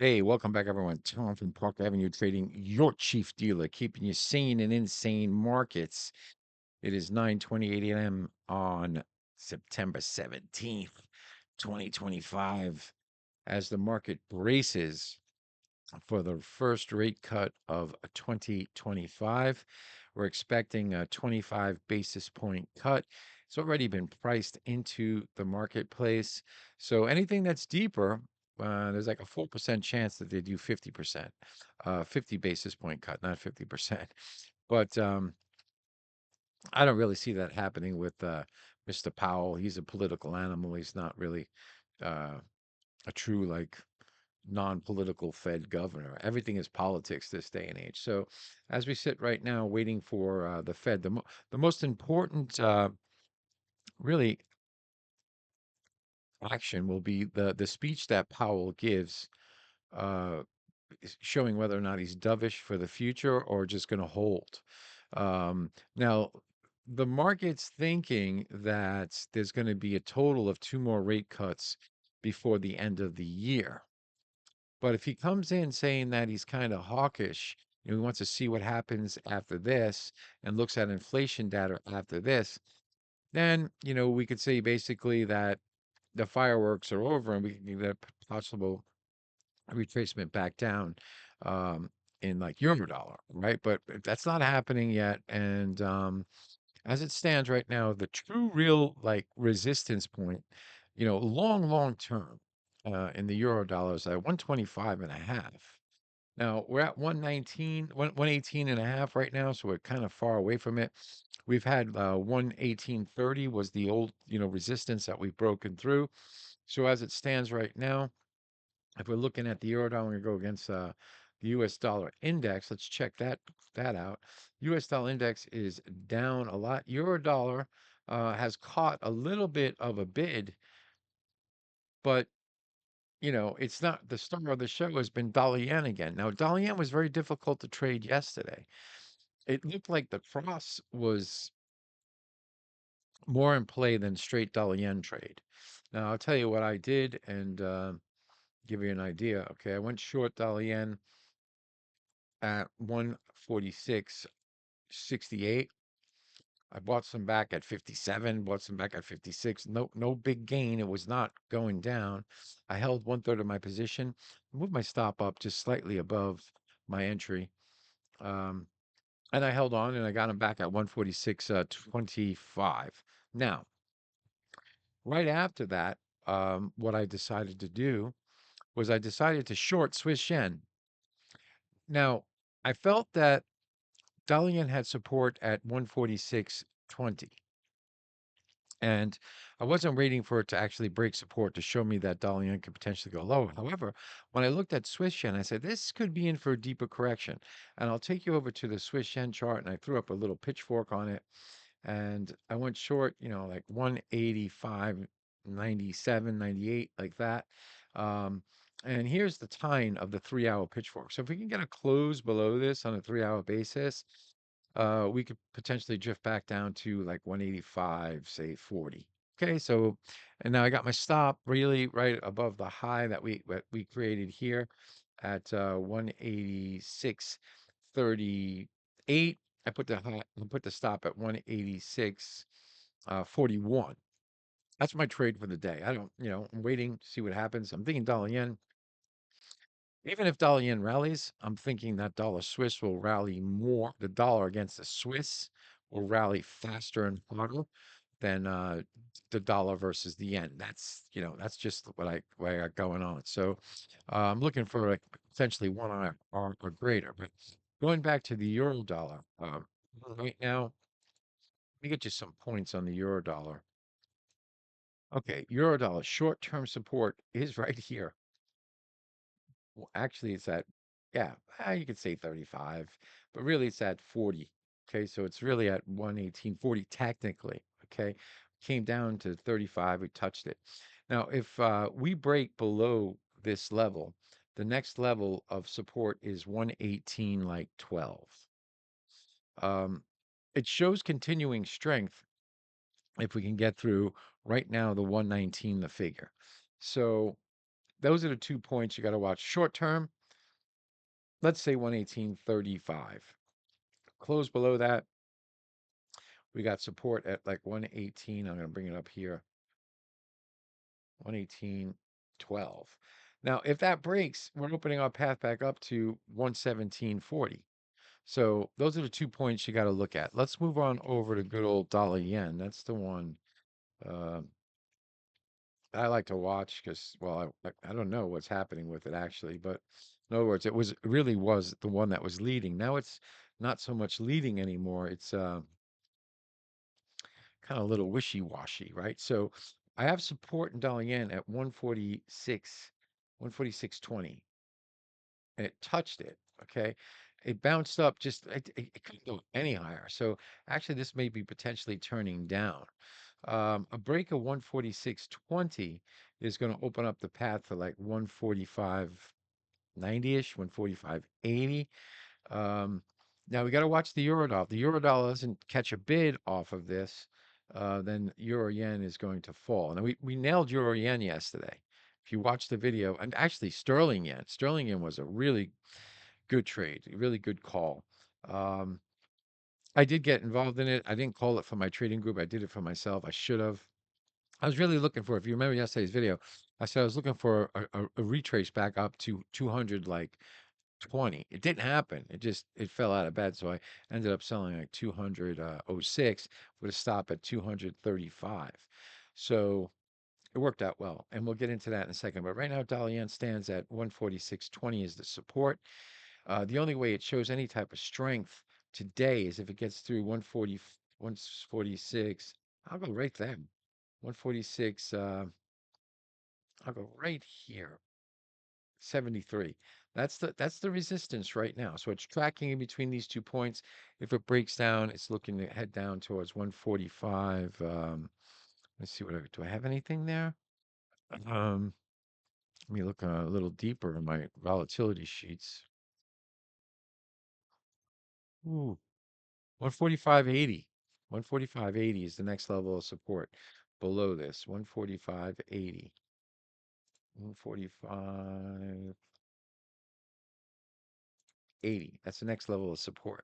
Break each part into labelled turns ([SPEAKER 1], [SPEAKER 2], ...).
[SPEAKER 1] Hey, welcome back, everyone. Tom from Park Avenue Trading, your chief dealer, keeping you sane in insane markets. It is 9:28 a.m. on September 17th, 2025, as the market braces for the first rate cut of 2025. We're expecting a 25 basis point cut. It's already been priced into the marketplace. So anything that's deeper, there's like a 4% chance that they do 50%, 50 basis point cut, not 50%. But I don't really see that happening with Mr. Powell. He's a political animal. He's not really uh, a true like non-political Fed governor. Everything is politics this day and age. So, as we sit right now, waiting for the Fed, the most important really action will be the speech that Powell gives, uh, showing whether or not he's dovish for the future or just going to hold. Now, the market's thinking that there's going to be a total of two more rate cuts before the end of the year. But if he comes in saying that he's kind of hawkish, he wants to see what happens after this and looks at inflation data after this, then, we could say basically that the fireworks are over and we can get a possible retracement back down in like euro dollar, right? But that's not happening yet. And as it stands right now, the true real like resistance point, long term in the euro dollars at 125 and a half. Now we're at 119, 118 and a half right now, so we're kind of far away from it. We've had 118.30 was the old, resistance that we've broken through. So as it stands right now, if we're looking at the euro dollar and go against the US dollar index, let's check that out. US dollar index is down a lot. Euro dollar has caught a little bit of a bid, but it's not the star of the show has been dollar yen again. Now, dollar yen was very difficult to trade yesterday. It looked like the cross was more in play than straight dollar yen trade. Now, I'll tell you what I did and give you an idea. Okay, I went short dollar yen at 146.68. I bought some back at 57, bought some back at 56. No big gain. It was not going down. I held 1/3 of my position, moved my stop up just slightly above my entry. Um, and I held on and I got them back at 146.25. Now, right after that, what I decided to do was I decided to short Swiss yen. Now, I felt that Dalian had support at 146.20. And I wasn't waiting for it to actually break support to show me that Dalian could potentially go lower. However, when I looked at Swiss yen, I said, this could be in for a deeper correction. And I'll take you over to the Swiss yen chart, and I threw up a little pitchfork on it. And I went short, like 185.97, 98, like that. Um, and here's the tine of the 3-hour pitchfork. So if we can get a close below this on a 3-hour basis, we could potentially drift back down to like 185, say 40. Okay, so and now I got my stop really right above the high that we created here at 186.38. I put the stop at 186 41. That's my trade for the day. I don't, I'm waiting to see what happens. I'm thinking dollar yen. Even if dollar yen rallies, I'm thinking that dollar Swiss will rally more. The dollar against the Swiss will rally faster and harder than the dollar versus the yen. That's just what I got going on. So I'm looking for like potentially 1 or greater. But going back to the euro dollar, right now, let me get you some points on the euro dollar. Okay, euro dollar short-term support is right here. Well, actually, it's at, yeah, you could say 35, but really it's at 40. Okay, so it's really at 118.40 technically. Okay, came down to 35, we touched it. Now, if we break below this level, the next level of support is 118 like 12. Um, it shows continuing strength if we can get through right now the 119, the figure. So those are the 2 points you got to watch. Short term, let's say 118.35. Close below that, we got support at like 118. I'm going to bring it up here. 118.12. Now, if that breaks, we're opening our path back up to 117.40. So those are the 2 points you got to look at. Let's move on over to good old dollar yen. That's the one uh, I like to watch because, well, I don't know what's happening with it actually, but in other words, it really was the one that was leading. Now it's not so much leading anymore. It's kind of a little wishy-washy, right? So I have support in dollar yen at 146, 146.20, and it touched it. Okay. It bounced up just, it couldn't go any higher. So actually, this may be potentially turning down. A break of 146.20 is going to open up the path to like 145.90-ish, 145.80. Um, Now we got to watch the Eurodollar. If the Eurodollar doesn't catch a bid off of this, then Euro Yen is going to fall. Now we nailed Euro Yen yesterday. If you watch the video, and actually Sterling Yen was a really good trade, a really good call. Um, I did get involved in it. I didn't call it for my trading group. I did it for myself. I should have. I was really looking for, if you remember yesterday's video, I said I was looking for a retrace back up to 200, like 20. It didn't happen. It fell out of bed. So I ended up selling like 200.06 with a stop at 235. So it worked out well. And we'll get into that in a second. But right now, dollar yen stands at 146.20 is the support. The only way it shows any type of strength today is if it gets through 140, 146. I'll go right there. 146. I'll go right here. 73. That's the resistance right now. So it's tracking in between these 2 points. If it breaks down, it's looking to head down towards 145. Let's see do I have anything there? Um, Let me look a little deeper in my volatility sheets. Ooh, 145.80. 145.80 is the next level of support below this. 145.80. 145.80. That's the next level of support.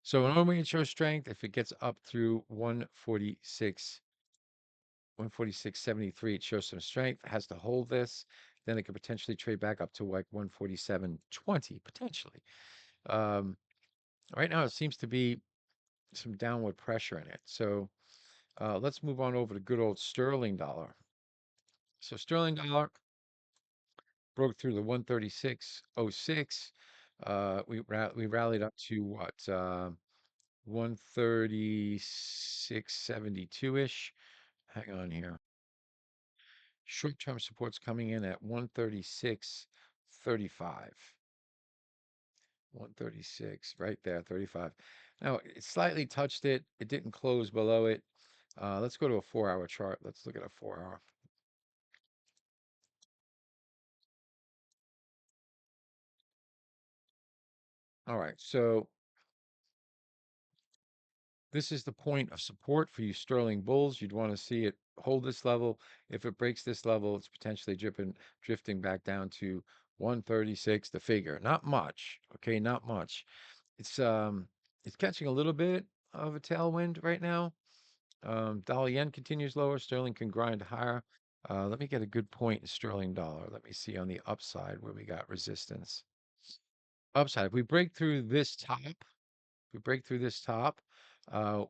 [SPEAKER 1] So normally it shows strength if it gets up through 146, 146.73. It shows some strength. It has to hold this. Then it could potentially trade back up to like 147.20, potentially. Um, right now, it seems to be some downward pressure in it. So let's move on over to good old sterling dollar. So sterling dollar broke through the 136.06. We rallied up to what? 136.72-ish. Hang on here. Short-term support's coming in at 136.35. 136, right there, 35. Now, it slightly touched it. It didn't close below it. Let's go to a 4-hour chart. Let's look at a 4-hour. All right, so this is the point of support for you sterling bulls. You'd want to see it hold this level. If it breaks this level, it's potentially drifting back down to 136, the figure. Not much, okay, not much. It's catching a little bit of a tailwind right now. Dollar yen continues lower. Sterling can grind higher. Let me get a good point in sterling dollar. Let me see on the upside where we got resistance. Upside, if we break through this top,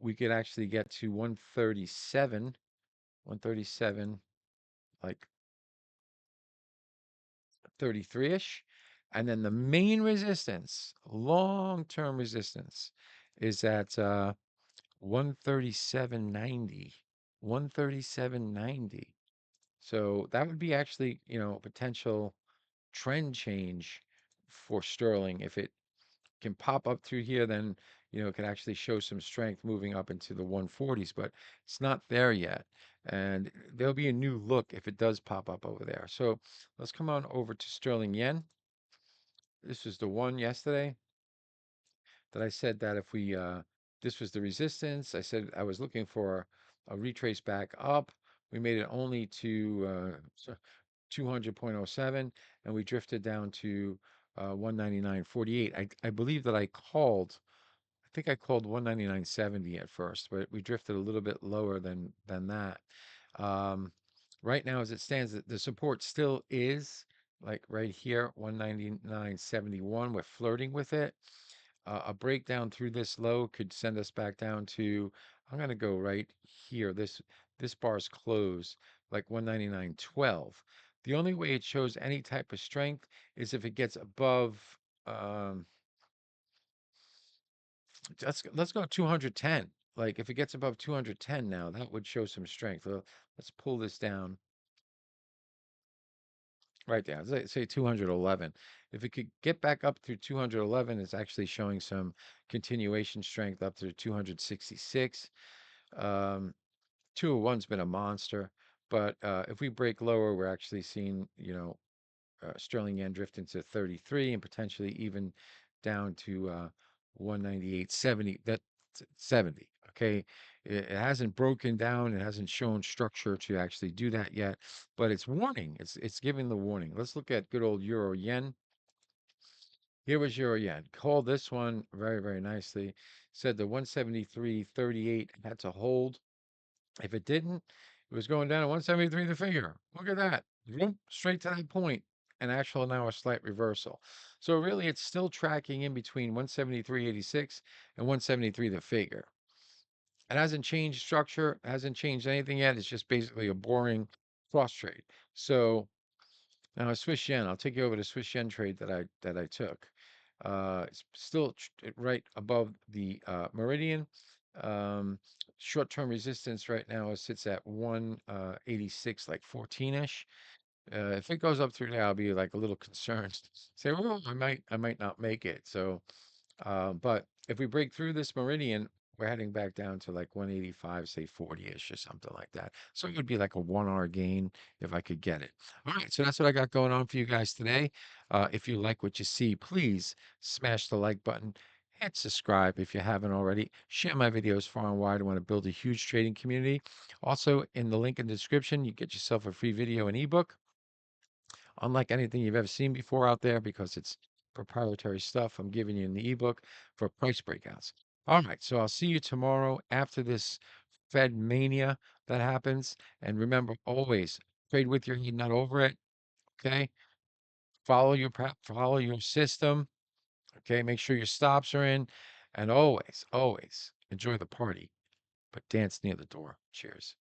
[SPEAKER 1] we could actually get to 137, 137, like 33-ish. And then the main resistance, long-term resistance, is at 137.90. 137.90. So that would be actually, a potential trend change for sterling. If it can pop up through here, then, it can actually show some strength moving up into the 140s, but it's not there yet. And there'll be a new look if it does pop up over there. So let's come on over to sterling yen. This was the one yesterday that I said that if we, this was the resistance. I said I was looking for a retrace back up. We made it only to 200.07, and we drifted down to 199.48. I believe that I think I called 199.70 at first, but we drifted a little bit lower than that. Um, right now, as it stands, the support still is like right here, 199.71. We're flirting with it. A breakdown through this low could send us back down to, I'm going to go right here. This bar's close like 199.12. The only way it shows any type of strength is if it gets above, um, let's go 210. Like if it gets above 210 now, that would show some strength. Let's pull this down right there. Say 211. If it could get back up through 211, it's actually showing some continuation strength up to 266. 201's been a monster, but if we break lower, we're actually seeing, sterling yen drift into 33 and potentially even down to 198.70. That 70. Okay, it hasn't broken down. It hasn't shown structure to actually do that yet, but it's warning. It's giving the warning. Let's look at good old euro yen. Here was euro yen. Called this one very, very nicely. Said the 173.38 had to hold. If it didn't, it was going down at 173 the figure. Look at that. Straight to that point. And actual now a slight reversal. So really it's still tracking in between 173.86 and 173 the figure. It hasn't changed structure, hasn't changed anything yet. It's just basically a boring cross trade. So now a Swiss yen, I'll take you over to Swiss yen trade that I took. It's still right above the meridian. Um, Short-term resistance right now sits at 186, like 14-ish. If it goes up through there, I'll be like a little concerned. Say, well, I might not make it. So, but if we break through this meridian, we're heading back down to like 185, say 40-ish or something like that. So it would be like a 1 hour gain if I could get it. All right, so that's what I got going on for you guys today. If you like what you see, please smash the like button. Hit subscribe if you haven't already. Share my videos far and wide. I want to build a huge trading community. Also, in the link in the description, you get yourself a free video and ebook, unlike anything you've ever seen before out there, because it's proprietary stuff I'm giving you in the ebook for price breakouts. All right, so I'll see you tomorrow after this Fed mania that happens. And remember, always trade with your head, not over it. Okay, follow your system. Okay, make sure your stops are in, and always, always enjoy the party, but dance near the door. Cheers.